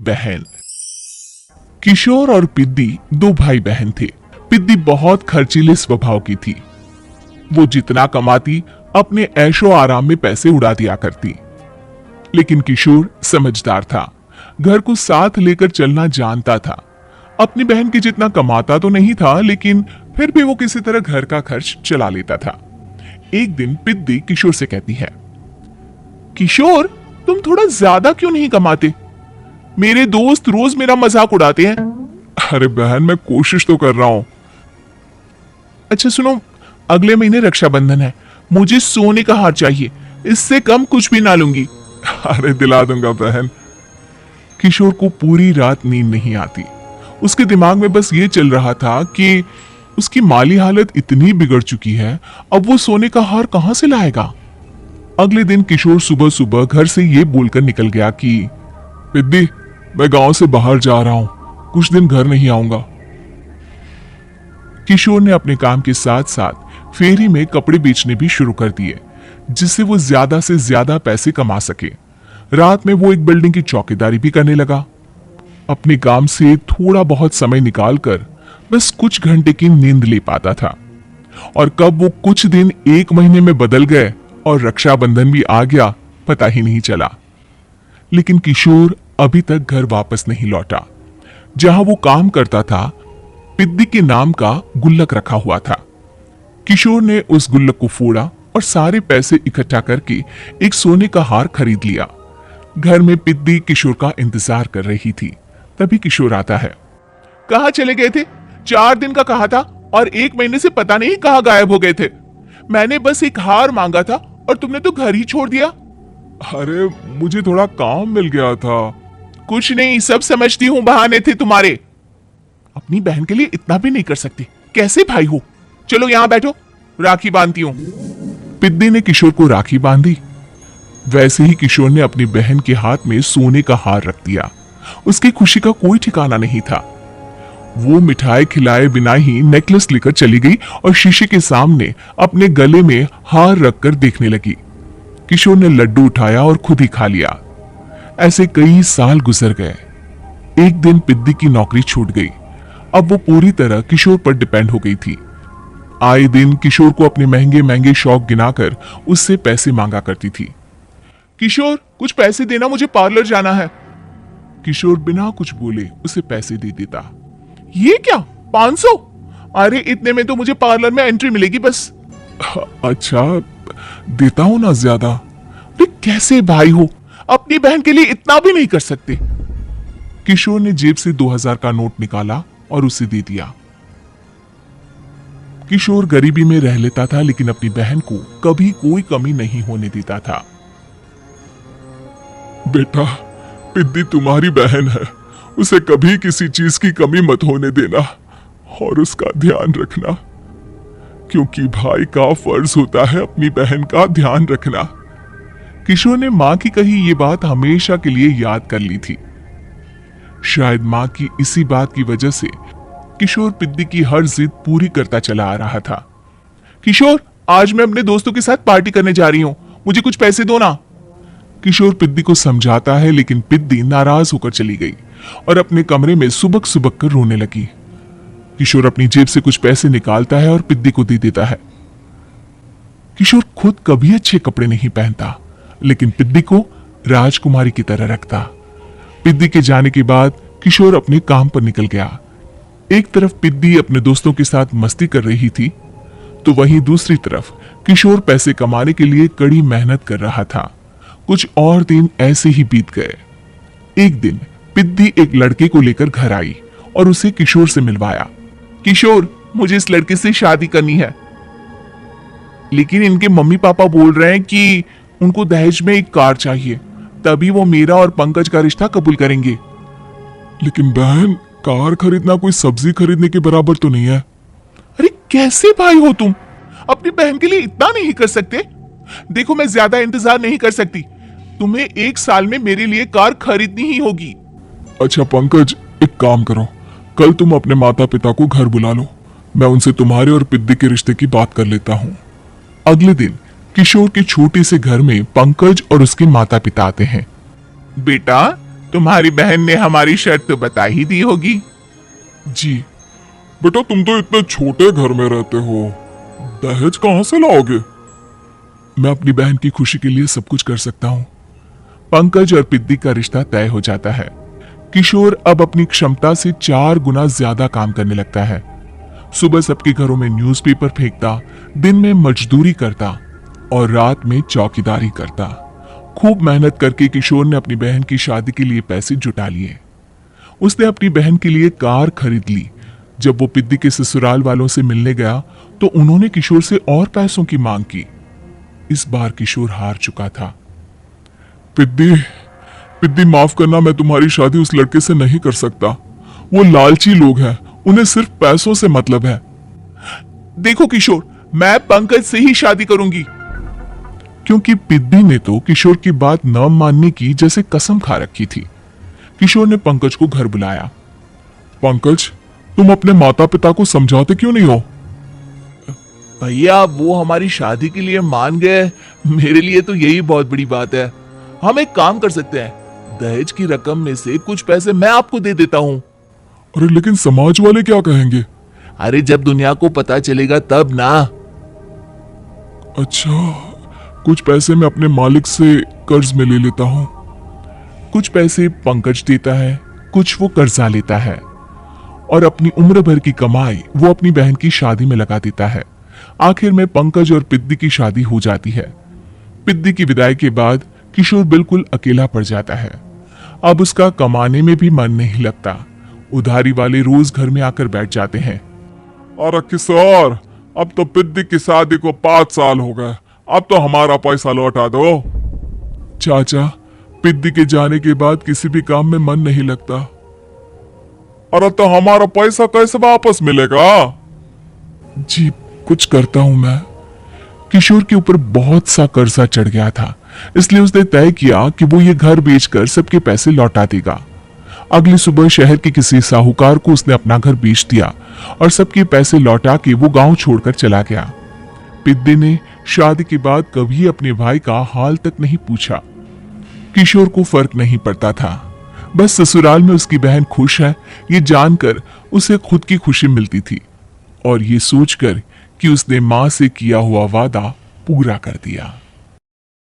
बहन। किशोर और पिद्दी दो भाई बहन थे। पिद्दी बहुत खर्चीले स्वभाव की थी। वो जितना कमाती अपने ऐशो आराम में पैसे उड़ा दिया करती। लेकिन किशोर समझदार था, घर को साथ लेकर चलना जानता था। अपनी बहन की जितना कमाता तो नहीं था, लेकिन फिर भी वो किसी तरह घर का खर्च चला लेता था। एक दिन पिद्दी किशोर से कहती है, किशोर तुम थोड़ा ज्यादा क्यों नहीं कमाते? मेरे दोस्त रोज मेरा मजाक उड़ाते हैं। अरे बहन, मैं कोशिश तो कर रहा हूं। अच्छा सुनो, अगले महीने रक्षाबंधन है, मुझे सोने का हार चाहिए, इससे कम कुछ भी ना लूंगी। अरे दिला दूंगा बहन। किशोर को पूरी रात नींद नहीं आती। उसके दिमाग में बस ये चल रहा था कि उसकी माली हालत इतनी बिगड़ चुकी है, अब वो सोने का हार कहां से लाएगा। अगले दिन किशोर सुबह सुबह घर से ये बोलकर निकल गया कि पिद्दी, मैं गांव से बाहर जा रहा हूं, कुछ दिन घर नहीं आऊंगा। किशोर ने अपने काम के साथ साथ फेरी में कपड़े बेचने भी शुरू कर दिए, जिससे वो ज्यादा से ज्यादा पैसे कमा सके। रात में वो एक बिल्डिंग की चौकीदारी भी करने लगा। अपने काम से थोड़ा बहुत समय निकालकर बस कुछ घंटे की नींद ले पाता था। और कब वो कुछ दिन एक महीने में बदल गए और रक्षाबंधन भी आ गया, पता ही नहीं चला। लेकिन किशोर अभी तक घर वापस नहीं लौटा। जहां वो काम करता था, पिद्दी के नाम का गुल्लक रखा हुआ था। किशोर ने उस गुल्लक को फोड़ा और सारे पैसे इकट्ठा करके एक सोने का हार खरीद लिया। घर में पिद्दी किशोर का इंतजार कर रही थी। तभी किशोर आता है। कहां चले गए थे? 4 दिन का कहा था और 1 महीने से पता नहीं कहां गायब हो गए थे। मैंने बस एक हार मांगा था और तुमने तो घर ही छोड़ दिया। अरे मुझे थोड़ा काम मिल गया था। कुछ नहीं, सब समझती हूं, बहाने थे तुम्हारे। अपनी बहन के लिए इतना भी नहीं कर सकते, कैसे भाई हो? चलो यहां बैठो, राखी बांधती हूं। पिद्दी ने किशोर को राखी बांधी। वैसे ही किशोर ने अपनी बहन के हाथ में सोने का हार रख दिया। उसकी खुशी का कोई ठिकाना नहीं था। वो मिठाई खिलाए बिना ही नेकलेस लेकर चली गई और शीशे के सामने अपने गले में हार रखकर देखने लगी। किशोर ने लड्डू उठाया और खुद ही खा लिया। ऐसे कई साल गुजर गए। एक दिन पिद्दी की नौकरी छूट गई। अब वो पूरी तरह किशोर पर डिपेंड हो गई थी। आए दिन किशोर को अपने महंगे महंगे शौक गिनाकर उससे पैसे मांगा करती थी। किशोर कुछ पैसे देना, मुझे पार्लर जाना है। किशोर बिना कुछ बोले उसे पैसे दे देता। ये क्या, 500? अरे इतने में तो मुझे पार्लर में एंट्री मिलेगी बस। अच्छा देता हूं ना ज्यादा। अरे कैसे भाई हो, अपनी बहन के लिए इतना भी नहीं कर सकते। किशोर ने जेब से 2000 का नोट निकाला और उसे दे दिया। किशोर गरीबी में रह लेता था, लेकिन अपनी बहन को कभी कोई कमी नहीं होने देता था। बेटा, पिद्दी तुम्हारी बहन है, उसे कभी किसी चीज की कमी मत होने देना और उसका ध्यान रखना, क्योंकि भाई का फर्ज होता है अपनी बहन का ध्यान रखना। किशोर ने मां की कही ये बात हमेशा के लिए याद कर ली थी। शायद मां की इसी बात की वजह से किशोर पिद्दी की हर जिद पूरी करता चला आ रहा था। किशोर, आज मैं अपने दोस्तों के साथ पार्टी करने जा रही हूं, मुझे कुछ पैसे दो ना। किशोर पिद्दी को समझाता है, लेकिन पिद्दी नाराज होकर चली गई और अपने कमरे में सुबक सुबक कर रोने लगी। किशोर अपनी जेब से कुछ पैसे निकालता है और पिद्दी को दे देता है। किशोर खुद कभी अच्छे कपड़े नहीं पहनता, लेकिन पिद्दी को राजकुमारी की तरह रखता। पिद्दी के जाने के बाद किशोर अपने काम पर निकल गया। एक तरफ पिद्दी अपने दोस्तों के साथ मस्ती कर रही थी, तो वहीं दूसरी तरफ किशोर पैसे कमाने के लिए कड़ी मेहनत कर रहा था। कुछ और दिन ऐसे ही बीत गए। एक दिन पिद्दी एक लड़के को लेकर घर आई और उसे किशोर से मिलवाया। किशोर, मुझे इस लड़के से शादी करनी है, लेकिन इनके मम्मी पापा बोल रहे हैं कि उनको दहेज में एक कार चाहिए, तभी वो मेरा और पंकज का रिश्ता कबूल करेंगे। लेकिन बहन, कार खरीदना कोई सब्जी खरीदने के बराबर तो नहीं है। अरे कैसे भाई हो तुम, अपनी बहन के लिए इतना नहीं कर सकते? देखो, मैं ज्यादा इंतजार नहीं कर सकती, तुम्हें 1 साल में मेरे लिए कार खरीदनी ही होगी। अच्छा पंकज, एक काम करो, कल तुम अपने माता पिता को घर बुला लो, मैं उनसे तुम्हारे और पिद्दी के रिश्ते की बात कर लेता हूँ। अगले दिन किशोर के छोटे से घर में पंकज और उसके माता पिता आते हैं। बेटा, तुम्हारी बहन ने हमारी शर्त तो बता ही दी होगी। जी बेटा, तुम तो इतने छोटे घर में रहते हो, दहेज कहां से लाओगे? मैं अपनी बहन की खुशी के लिए सब कुछ कर सकता हूँ। पंकज और पिद्दी का रिश्ता तय हो जाता है। किशोर अब अपनी क्षमता से 4 गुना ज्यादा काम करने लगता है। सुबह सबके घरों में न्यूज़पेपर फेंकता, दिन में मजदूरी करता और रात में चौकीदारी करता। खूब मेहनत करके किशोर ने अपनी बहन की शादी के लिए पैसे जुटा लिए। उसने अपनी बहन के लिए कार खरीद ली। जब वो पिद्दी के ससुराल वालों से मिलने गया तो उन्होंने किशोर से और पैसों की मांग की। इस बार किशोर हार चुका था। पिद्दी, पिद्दी माफ करना, मैं तुम्हारी शादी उस लड़के से नहीं कर सकता। वो लालची लोग हैं, उन्हें सिर्फ पैसों से मतलब है। देखो किशोर, मैं पंकज से ही शादी करूंगी। क्योंकि पिद्दी ने तो किशोर की बात न मानने की जैसे कसम खा रखी थी। किशोर ने पंकज को घर बुलाया। पंकज, तुम अपने माता पिता को समझाते क्यों नहीं हो? भैया, वो हमारी शादी के लिए मान गए, मेरे लिए तो यही बहुत बड़ी बात है। हम एक काम कर सकते हैं, दहेज की रकम में से कुछ पैसे मैं आपको दे देता हूँ। अरे लेकिन समाज वाले क्या कहेंगे? अरे जब दुनिया को पता चलेगा तब ना। अच्छा, कुछ पैसे मैं अपने मालिक से कर्ज में ले लेता हूँ। कुछ पैसे पंकज देता है, कुछ वो कर्जा लेता है और अपनी उम्र भर की कमाई वो अपनी बहन की शादी में लगा देता है। आखिर में पंकज और पिद्दी की शादी हो जाती है। पिद्दी की विदाई के बाद किशोर बिल्कुल अकेला पड़ जाता है। अब उसका कमाने में भी मन नहीं लगता। उधारी वाले रोज घर में आकर बैठ जाते हैं। अरे किशोर, अब तो पिद्दी की शादी को 5 साल हो गए, अब तो हमारा पैसा लौटा दो। चाचा, पिद्दी के जाने के बाद किसी भी काम में मन नहीं लगता। अरे तो हमारा पैसा कैसे वापस मिलेगा? जी, कुछ करता हूं मैं। किशोर के ऊपर बहुत सा कर्जा चढ़ गया था, इसलिए उसने तय किया कि वो ये घर बेचकर सबके पैसे लौटा देगा। अगली सुबह शहर के किसी साहूकार को उसने अपना घर बेच दिया और सबके पैसे लौटा के वो गांव छोड़कर चला गया। पिद्दी ने शादी के बाद कभी अपने भाई का हाल तक नहीं पूछा। किशोर को फर्क नहीं पड़ता था, बस ससुराल में उसकी बहन खुश है ये जानकर उसे खुद की खुशी मिलती थी और ये सोचकर कि उसने मां से किया हुआ वादा पूरा कर दिया।